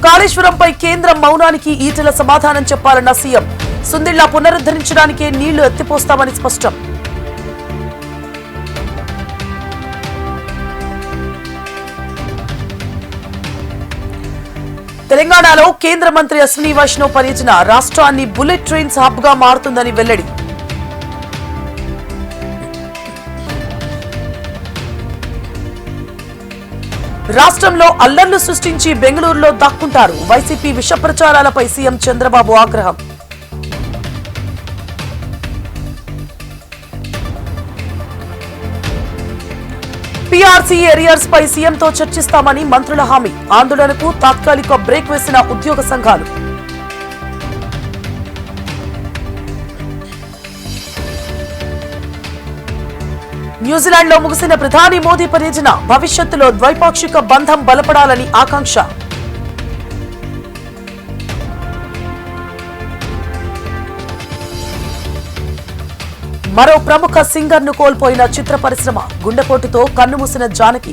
కాళేశ్వరంపై కేంద్రం మౌనానికి ఈటెల సమాధానం చెప్పాలన్న సీఎం. సుందిళ్ల పునరుద్ధరించడానికే నీళ్లు ఎత్తిపోస్తామని స్పష్టం. తెలంగాణలో కేంద్ర మంత్రి అశ్విని వైష్ణవ్ పర్యటన రాష్ట్రాన్ని బుల్లెట్ ట్రైన్స్ హబ్ గా మారుతుందని వెల్లడి. రాష్ట్రంలో అల్లర్లు సృష్టించి బెంగళూరులో దాక్కుంటారు. వైసీపీ విష ప్రచారాలపై సీఎం చంద్రబాబు ఆగ్రహం. పీఆర్సీ ఏరియర్స్ పై సీఎంతో చర్చిస్తామని మంత్రుల హామీ. ఆందోళనకు తాత్కాలిక బ్రేక్ వేసిన ఉద్యోగ సంఘాలు. న్యూజిలాండ్లో ముగిసిన ప్రధాని మోదీ పర్యటన. భవిష్యత్తులో ద్వైపాక్షిక బంధం బలపడాలని ఆకాంక్ష. మరో ప్రముఖ సింగర్ ను కోల్పోయిన చిత్ర పరిశ్రమ. గుండెపోటుతో కన్నుమూసిన జానకి.